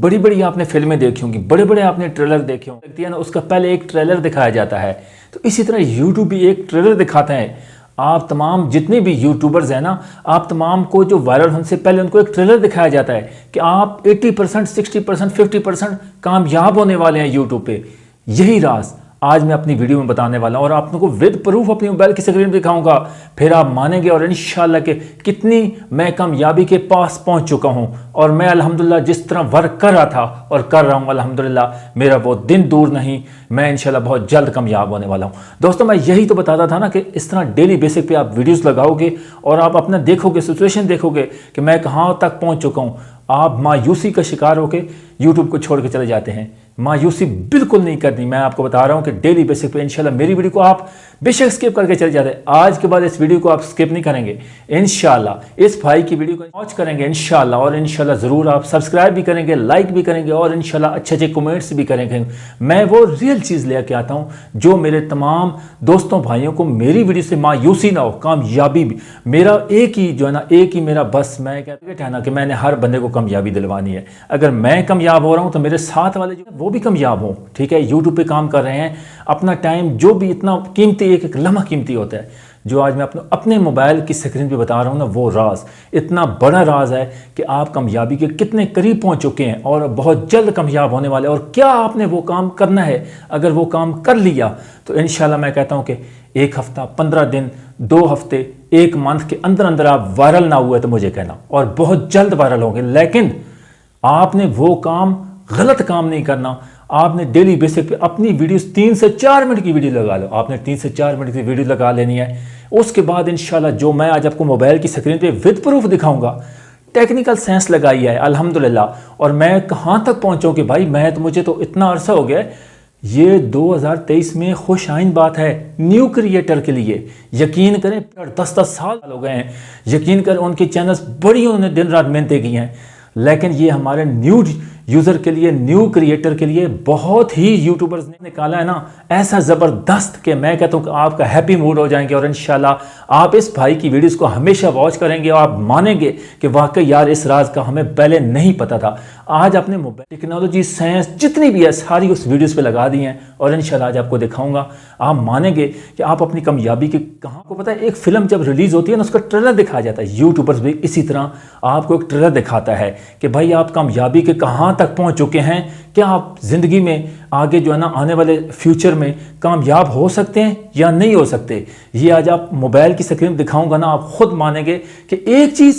बड़ी बड़ी आपने फिल्में देखी होंगी, बड़े बड़े आपने ट्रेलर देखे होंगे, लगती है ना, उसका पहले एक ट्रेलर दिखाया जाता है। तो इसी तरह यूट्यूब भी एक ट्रेलर दिखाता है। आप तमाम जितने भी यूट्यूबर्स हैं ना, आप तमाम को जो वायरल होने से पहले उनको एक ट्रेलर दिखाया जाता है कि आप 80%, 60%, 50% कामयाब होने वाले हैं यूट्यूब पे। यही राज आज मैं अपनी वीडियो में बताने वाला हूं और आप लोगों को विद प्रूफ अपनी मोबाइल की स्क्रीन पे दिखाऊंगा। फिर आप मानेंगे और इंशाल्लाह के कितनी मैं कामयाबी के पास पहुंच चुका हूं। और मैं अल्हम्दुलिल्लाह जिस तरह वर्क कर रहा था और कर रहा हूं, अल्हम्दुलिल्लाह मेरा वो दिन दूर नहीं, मैं इंशाल्लाह बहुत जल्द कामयाब होने वाला हूं। दोस्तों, मैं यही तो बताता था ना कि इस तरह डेली बेसिक पे आप वीडियोस लगाओगे और आप अपना देखोगे, सिचुएशन देखोगे कि मैं कहाँ तक पहुँच चुका हूँ, आप मायूसी का शिकार होकर यूट्यूब को छोड़ के चले जाते हैं। मायूसी बिल्कुल नहीं करनी। मैं आपको बता रहा हूं कि डेली बेसिस पे इंशाल्लाह मेरी वीडियो को आप बेशक स्किप करके चले जाते हैं, आज के बाद इस वीडियो को आप स्किप नहीं करेंगे। इंशाल्लाह इस भाई की वीडियो को वॉच करेंगे इंशाल्लाह, और इंशाल्लाह ज़रूर आप सब्सक्राइब भी करेंगे, लाइक भी करेंगे और इंशाल्लाह अच्छे अच्छे कमेंट्स भी करेंगे। मैं वो रियल चीज़ लेके आता हूँ जो मेरे तमाम दोस्तों भाइयों को मेरी वीडियो से मायूसी ना हो, कामयाबी भी। मेरा एक ही जो है ना, एक ही मेरा बस मैं कहता है ना कि मैंने हर बंदे को कामयाबी दिलवानी है। अगर मैं कामयाब हो रहा हूँ तो मेरे साथ वाले जो वो भी कामयाब हों। ठीक है, यूट्यूब पे काम कर रहे हैं, अपना टाइम जो भी इतना कीमती, एक एक लम्हा कीमती होता है, जो आज मैं अपने मोबाइल की स्क्रीन पे बता रहा हूँ ना, वो राज इतना बड़ा राज है कि आप कामयाबी के कितने करीब पहुँच चुके हैं और बहुत जल्द कामयाब होने वाले। और क्या आपने वो काम करना है, अगर वो काम कर लिया तो इंशाल्लाह मैं कहता हूँ कि 1 हफ्ता, 15 दिन, 2 हफ्ते, 1 मंथ के अंदर अंदर आप वायरल ना हुए तो मुझे कहना, और बहुत जल्द वायरल होंगे। लेकिन आपने वो काम, गलत काम नहीं करना। आपने डेली बेसिस पे अपनी वीडियोस 3 से 4 मिनट की वीडियो लगा लो। आपने 3 से 4 मिनट की वीडियो लगा लेनी है। उसके बाद इंशाल्लाह जो मैं आज आपको मोबाइल की स्क्रीन पे विद प्रूफ दिखाऊंगा, टेक्निकल सेंस लगाई है अल्हम्दुलिल्लाह। और मैं कहाँ तक पहुँचा कि भाई मुझे तो इतना अरसा हो गया, ये 2023 में खुश आइन बात है न्यू क्रिएटर के लिए। यकीन करें 10-10 साल हो गए हैं, यकीन करें उनके चैनल्स बड़ी उन्होंने दिन रात मेहनतें की हैं, लेकिन ये हमारे न्यू यूज़र के लिए, न्यू क्रिएटर के लिए बहुत ही यूट्यूबर्स ने निकाला है ना ऐसा ज़बरदस्त कि मैं कहता हूँ कि आपका हैप्पी मूड हो जाएंगे। और इंशाल्लाह आप इस भाई की वीडियोस को हमेशा वॉच करेंगे और आप मानेंगे कि वाकई यार इस राज का हमें पहले नहीं पता था। आज अपने मोबाइल टेक्नोलॉजी, साइंस जितनी भी है सारी उस वीडियोज़ पर लगा दी हैं और इंशाल्लाह आज आपको दिखाऊँगा। आप मानेंगे कि आप अपनी कामयाबी के कहाँ को पता है। एक फिल्म जब रिलीज़ होती है ना, उसका ट्रेलर दिखाया जाता है। यूट्यूबर्स भी इसी तरह आपको एक ट्रेलर दिखाता है कि भाई आप कामयाबी के कहाँ तक पहुंच चुके हैं, क्या आप ज़िंदगी में आगे जो है ना आने वाले फ्यूचर में कामयाब हो सकते हैं या नहीं हो सकते। ये आज आप मोबाइल की स्क्रीन में दिखाऊंगा ना, आप खुद मानेंगे कि एक चीज़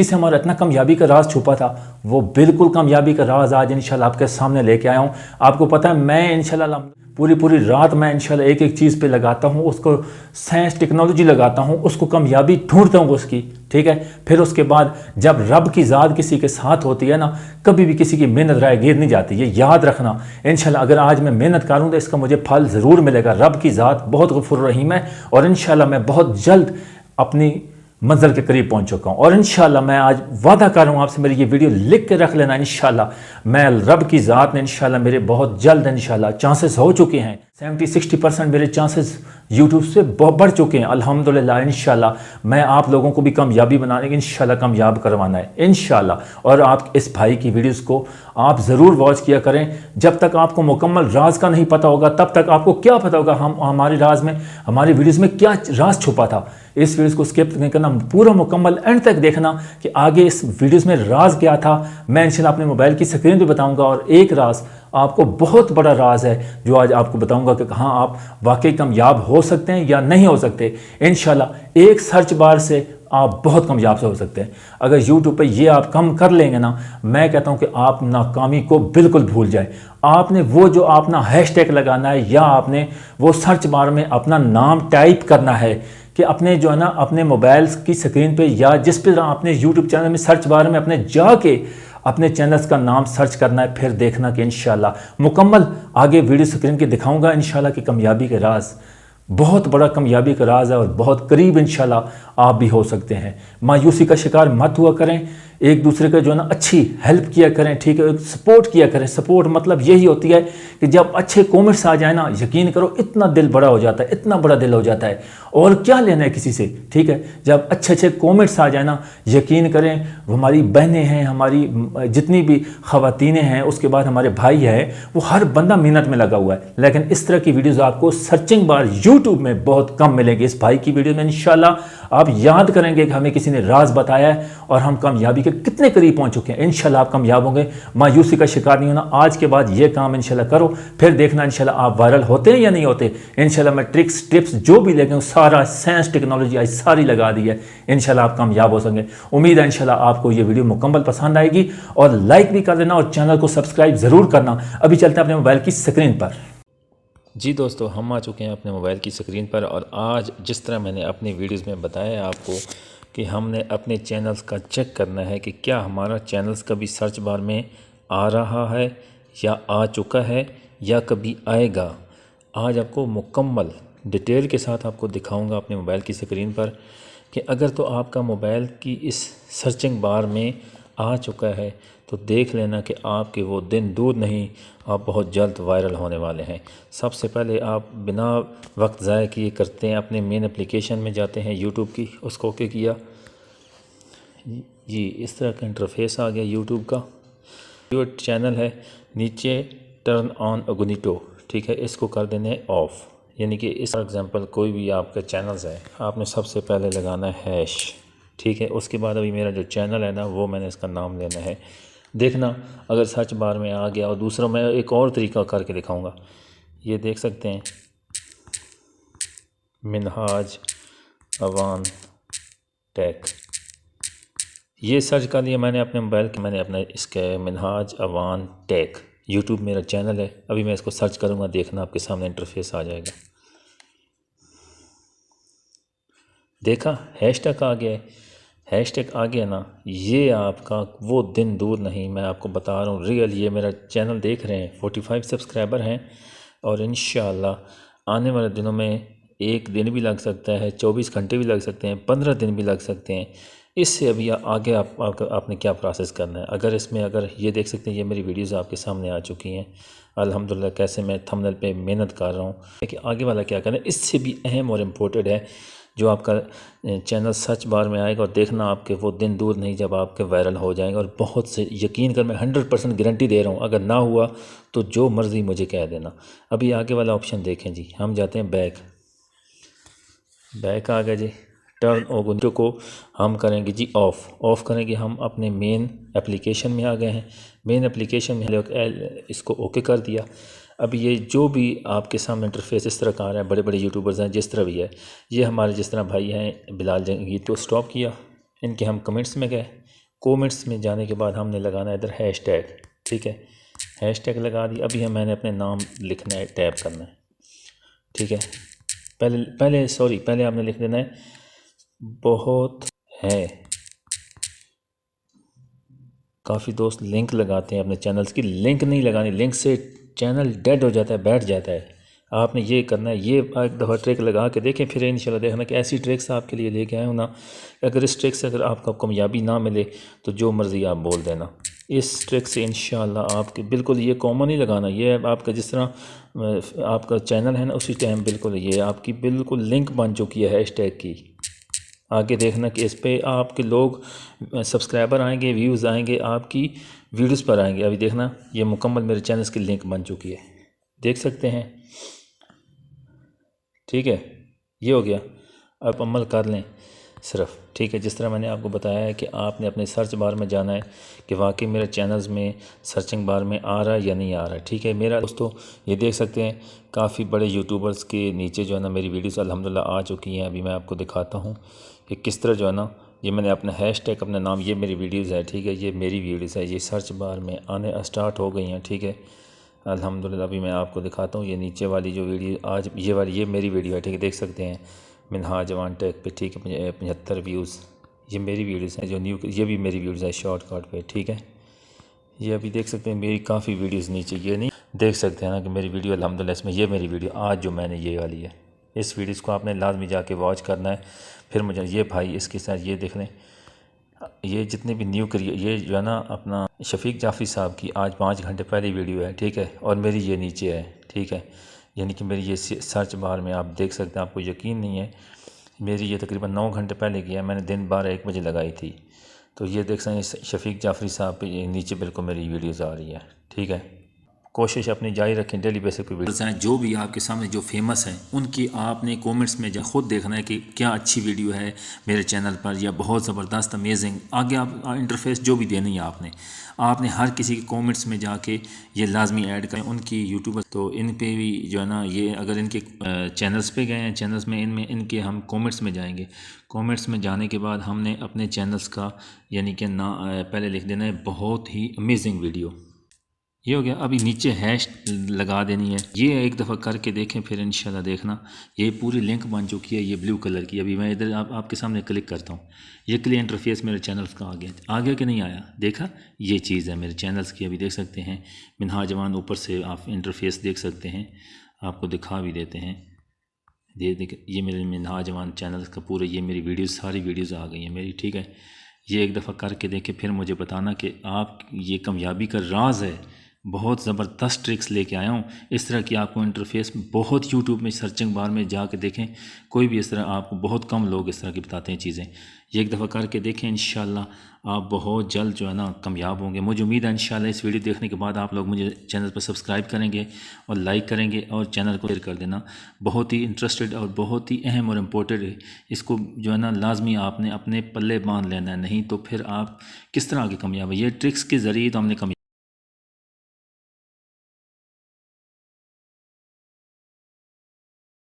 से हमारा इतना कामयाबी का राज छुपा था। वो बिल्कुल कामयाबी का राज आज इंशाल्लाह आपके सामने लेके आया हूँ। आपको पता है मैं इंशाल्लाह पूरी रात मैं इंशाल्लाह एक एक चीज़ पे लगाता हूँ, उसको साइंस टेक्नोलॉजी लगाता हूँ, उसको कामयाबी ढूंढता हूँ उसकी। ठीक है, फिर उसके बाद जब रब की ज़ात किसी के साथ होती है ना, कभी भी किसी की मेहनत राय गिर नहीं जाती। ये याद रखना इंशाल्लाह। अगर आज मैं मेहनत करूँ तो इसका मुझे फल ज़रूर मिलेगा। रब की ज़ात बहुत गफूर रहीम है और इंशाल्लाह मैं बहुत जल्द अपनी मंजिल के करीब पहुंच चुका हूं। और इंशाल्लाह मैं आज वादा कर रहा हूं आपसे, मेरी ये वीडियो लिख के रख लेना। इंशाल्लाह मैं रब की ज़ात ने इंशाल्लाह मेरे बहुत जल्द इंशाल्लाह चांसेस हो चुके हैं, 70-60% मेरे चांसेस यूट्यूब से बढ़ चुके हैं अल्हम्दुलिल्लाह। इंशाल्लाह मैं आप लोगों को भी कामयाबी बनाने की इंशाल्लाह कामयाब करवाना है इंशाल्लाह। और आप इस भाई की वीडियोस को आप ज़रूर वॉच किया करें। जब तक आपको मुकम्मल राज का नहीं पता होगा तब तक आपको क्या पता होगा हमारे राज में, हमारी वीडियोस में क्या राज छुपा था। इस वीडियोस को स्किप नहीं करना, पूरा मुकम्मल एंड तक देखना कि आगे इस वीडियोस में राज क्या था। मैं इंशाल्लाह अपने मोबाइल की स्क्रीन पे बताऊंगा और एक राज आपको, बहुत बड़ा राज है जो आज आपको बताऊंगा कि कहाँ आप वाकई कामयाब हो सकते हैं या नहीं हो सकते। इंशाल्लाह एक सर्च बार से आप बहुत कामयाब से हो सकते हैं। अगर यूट्यूब पे ये आप कम कर लेंगे ना, मैं कहता हूँ कि आप नाकामी को बिल्कुल भूल जाए। आपने वो जो अपना हैशटैग लगाना है या आपने वो सर्च बार में अपना नाम टाइप करना है कि अपने जो है ना अपने मोबाइल की स्क्रीन पे या जिस पे आपने यूट्यूब चैनल में सर्च बार में अपने जाके अपने चैनल्स का नाम सर्च करना है। फिर देखना कि इंशाल्लाह मुकम्मल आगे वीडियो स्क्रीन के दिखाऊंगा इंशाल्लाह कि कामयाबी के राज, बहुत बड़ा कामयाबी का राज है और बहुत करीब इंशाल्लाह आप भी हो सकते हैं। मायूसी का शिकार मत हुआ करें। एक दूसरे का जो है ना अच्छी हेल्प किया करें, ठीक है, सपोर्ट किया करें। सपोर्ट मतलब यही होती है कि जब अच्छे कमेंट्स आ जाए ना, यकीन करो इतना दिल बड़ा हो जाता है, इतना बड़ा दिल हो जाता है। और क्या लेना है किसी से, ठीक है, जब अच्छे अच्छे कमेंट्स आ जाए ना, यकीन करें हमारी बहनें हैं, हमारी जितनी भी ख़वातीनें हैं, उसके बाद हमारे भाई हैं, वो हर बंदा मेहनत में लगा हुआ है। लेकिन इस तरह की वीडियोज़ आपको सर्चिंग बार यूट्यूब में बहुत कम मिलेंगी। इस भाई की वीडियो में इंशाल्लाह आप याद करेंगे कि हमें किसी ने राज बताया है और हम कामयाबी के कितने करीब पहुंच चुके हैं। इंशाल्लाह आप कामयाब होंगे, मायूसी का शिकार नहीं होना। आज के बाद ये काम इंशाल्लाह करो, फिर देखना इंशाल्लाह आप वायरल होते हैं या नहीं होते। इंशाल्लाह मैं ट्रिक्स टिप्स जो भी लेके हूँ, सारा साइंस टेक्नोलॉजी आज सारी लगा दी है। इंशाल्लाह आप कामयाब हो सकेंगे। उम्मीद है इंशाल्लाह आपको ये वीडियो मुकम्मल पसंद आएगी, और लाइक भी कर देना और चैनल को सब्सक्राइब ज़रूर करना। अभी चलते हैं अपने मोबाइल की स्क्रीन पर। जी दोस्तों, हम आ चुके हैं अपने मोबाइल की स्क्रीन पर, और आज जिस तरह मैंने अपनी वीडियोस में बताया है आपको कि हमने अपने चैनल्स का चेक करना है कि क्या हमारा चैनल्स कभी सर्च बार में आ रहा है या आ चुका है या कभी आएगा। आज आपको मुकम्मल डिटेल के साथ आपको दिखाऊंगा अपने मोबाइल की स्क्रीन पर कि अगर तो आपका मोबाइल की इस सर्चिंग बार में आ चुका है तो देख लेना कि आपके वो दिन दूर नहीं, आप बहुत जल्द वायरल होने वाले हैं। सबसे पहले आप बिना वक्त ज़ाया किए करते हैं, अपने मेन एप्लीकेशन में जाते हैं यूट्यूब की, उसको ओके किया जी, इस तरह का इंटरफेस आ गया यूट्यूब का। जो चैनल है नीचे टर्न ऑन अगुनिटो, ठीक है, इसको कर देने ऑफ़। यानी कि इस एग्जांपल कोई भी आपका चैनल्स है, आपने सबसे पहले लगाना है हैश, ठीक है। उसके बाद अभी मेरा जो चैनल है ना, वो मैंने इसका नाम लेना है। देखना अगर सर्च बार में आ गया। और दूसरा मैं एक और तरीका करके दिखाऊंगा, ये देख सकते हैं, मिनहाज अवान टेक, ये सर्च कर लिया मैंने अपने मोबाइल के। मैंने अपने इसके मिनहाज अवान टेक, यूट्यूब मेरा चैनल है। अभी मैं इसको सर्च करूंगा, देखना आपके सामने इंटरफेस आ जाएगा। देखा हैशटैग आ गया है। हैशटैग आ गया ना, ये आपका वो दिन दूर नहीं, मैं आपको बता रहा हूँ रियल। ये मेरा चैनल देख रहे हैं, 45 सब्सक्राइबर हैं, और इंशाल्लाह आने वाले दिनों में एक दिन भी लग सकता है, 24 घंटे भी लग सकते हैं, 15 दिन भी लग सकते हैं। इससे अभी आगे आपने क्या प्रोसेस करना है। अगर इसमें अगर ये देख सकते हैं, ये मेरी वीडियोज़ आपके सामने आ चुकी हैं अल्हम्दुलिल्लाह, कैसे मैं थंबनेल पे मेहनत कर रहा हूँ कि आगे वाला क्या करना है। इससे भी अहम और इम्पोर्टेंट है जो आपका चैनल सर्च बार में आएगा, और देखना आपके वो दिन दूर नहीं जब आपके वायरल हो जाएंगे। और बहुत से यकीन कर, मैं 100% गारंटी दे रहा हूँ, अगर ना हुआ तो जो मर्ज़ी मुझे कह देना। अभी आगे वाला ऑप्शन देखें जी, हम जाते हैं बैक आ गया जी। टर्न ओगुंटो को हम करेंगे जी ऑफ़ करेंगे। हम अपने मेन एप्लीकेशन में आ गए हैं। मेन एप्लीकेशन में इसको ओके कर दिया। अब ये जो भी आपके सामने इंटरफेस इस तरह का आ रहा है, बड़े बड़े यूट्यूबर्स हैं जिस तरह भी है, ये हमारे जिस तरह भाई हैं बिलाल जंगीर, तो स्टॉप किया। इनके हम कमेंट्स में गए। कमेंट्स में जाने के बाद हमने लगाना है इधर हैशटैग, ठीक है, हैशटैग लगा दिया। अभी मैंने अपने नाम लिखना है, टैप करना है, ठीक है। पहले आपने लिख देना है बहुत है। काफ़ी दोस्त लिंक लगाते हैं अपने चैनल्स की, लिंक नहीं लगानी, लिंक से चैनल डेड हो जाता है, बैठ जाता है। आपने ये करना है, ये एक दफ़ा ट्रिक लगा के देखें, फिर इंशाल्लाह देखना कि ऐसी ट्रिक्स आपके लिए लेके आए हो ना। अगर इस ट्रिक से अगर आपको कामयाबी ना मिले तो जो मर्ज़ी आप बोल देना। इस ट्रिक से इंशाल्लाह आपके बिल्कुल, ये कॉमन ही लगाना, ये आपका जिस तरह आपका चैनल है ना, उसी टाइम बिल्कुल ये आपकी बिल्कुल लिंक बन चुकी है हैशटैग की। आगे देखना कि इस पे आपके लोग सब्सक्राइबर आएंगे, व्यूज़ आएंगे, आपकी वीडियोस पर आएंगे। अभी देखना ये मुकम्मल मेरे चैनल की लिंक बन चुकी है, देख सकते हैं, ठीक है। ये हो गया, अब अमल कर लें सिर्फ, ठीक है। जिस तरह मैंने आपको बताया है कि आपने अपने सर्च बार में जाना है कि वाकई मेरे चैनल्स में सर्चिंग बार में आ रहा है या नहीं आ रहा है, ठीक है। मेरा दोस्तों ये देख सकते हैं काफ़ी बड़े यूट्यूबर्स के नीचे जो है ना मेरी वीडियोस अल्हम्दुलिल्लाह आ चुकी हैं। अभी मैं आपको दिखाता हूँ कि किस तरह जो है ना, ये मैंने अपना हैशटैग, अपना नाम, ये मेरी वीडियोज़ है, ठीक है, ये मेरी वीडियोज़ है, ये सर्च बार में आने स्टार्ट हो गई हैं, ठीक है अल्हम्दुलिल्लाह। अभी मैं आपको दिखाता हूँ, ये नीचे वाली जो वीडियो आज ये वाली, ये मेरी वीडियो है, ठीक है, देख सकते हैं मिनहाज अवान टेक पे, ठीक है, 75 व्यूज़, ये मेरी वीडियोज़ हैं। जो न्यू, ये भी मेरी वीडियोज़ है शॉर्टकट पे, ठीक है। ये अभी देख सकते हैं मेरी काफ़ी वीडियोज़ नीचे, ये नहीं देख सकते हैं ना कि मेरी वीडियो अल्हम्दुलिल्लाह, इसमें ये मेरी वीडियो आज जो मैंने ये वाली है, इस वीडियोज़ को आपने लाजमी जाके वॉच करना है। फिर मुझे ये भाई इसके साथ ये देख लें, ये जितने भी न्यू करिए, ये जो है ना अपना शफीक जाफ़री साहब की आज 5 घंटे पहले वीडियो है, ठीक है, और मेरी ये नीचे है, ठीक है, यानी कि मेरी ये सर्च बार में आप देख सकते हैं, आपको यकीन नहीं है, मेरी ये तकरीबन 9 घंटे पहले की है, मैंने दिन 12-1 बजे लगाई थी। तो ये देख सकते हैं शफीक जाफ़री साहब पे नीचे बिल्कुल मेरी वीडियोज़ आ रही है, ठीक है। कोशिश अपनी जारी रखें, डेली बेसिस पे वीडियोस हैं जो भी आपके सामने जो फेमस हैं उनकी आपने कमेंट्स में जा खुद देखना है कि क्या अच्छी वीडियो है मेरे चैनल पर या बहुत ज़बरदस्त अमेजिंग, आगे आप इंटरफेस जो भी देनी है आपने हर किसी के कमेंट्स में जाके ये लाजमी ऐड करें उनकी यूट्यूबर। तो इन पे भी जो है ना, ये अगर इनके चैनल्स पे गए हैं, चैनल्स में इनमें इनके हम कमेंट्स में जाएंगे, कमेंट्स में जाने के बाद हमने अपने चैनल्स का यानी कि ना पहले लिख देना है बहुत ही अमेजिंग वीडियो। ये हो गया। अभी नीचे हैश लगा देनी है, ये एक दफ़ा करके देखें, फिर इंशाल्लाह देखना ये पूरी लिंक बन चुकी है, ये ब्लू कलर की। अभी मैं इधर आपके सामने क्लिक करता हूँ, ये क्लियर इंटरफेस मेरे चैनल्स का आ गया कि नहीं आया, देखा, ये चीज़ है मेरे चैनल्स की। अभी देख सकते हैं मिनहाज जवान, ऊपर से आप इंटरफेस देख सकते हैं, आपको दिखा भी देते हैं, ये मेरे मिनहाज जवान चैनल्स का पूरा, ये मेरी वीडियोज़ सारी वीडियोज़ आ गई हैं मेरी, ठीक है। ये एक दफ़ा करके देखें, फिर मुझे बताना कि आप ये कामयाबी का राज है। बहुत ज़बरदस्त ट्रिक्स लेके आया हूँ, इस तरह की आपको इंटरफेस बहुत यूट्यूब में सर्चिंग बार में जाके देखें, कोई भी इस तरह आपको बहुत कम लोग इस तरह की बताते हैं चीज़ें। ये एक दफ़ा करके देखें, इंशाल्लाह आप बहुत जल्द जो है ना कामयाब होंगे। मुझे उम्मीद है इंशाल्लाह इस वीडियो देखने के बाद आप लोग मुझे चैनल पर सब्सक्राइब करेंगे और लाइक करेंगे और चैनल को शेयर कर देना। बहुत ही इंटरेस्टेड और बहुत ही अहम और इम्पोर्टेंट है, इसको जो है ना लाजमी आपने अपने पल्ले बांध लेना है, नहीं तो फिर आप किस तरह आगे कामयाब है। ये ट्रिक्स के ज़रिए तो हमने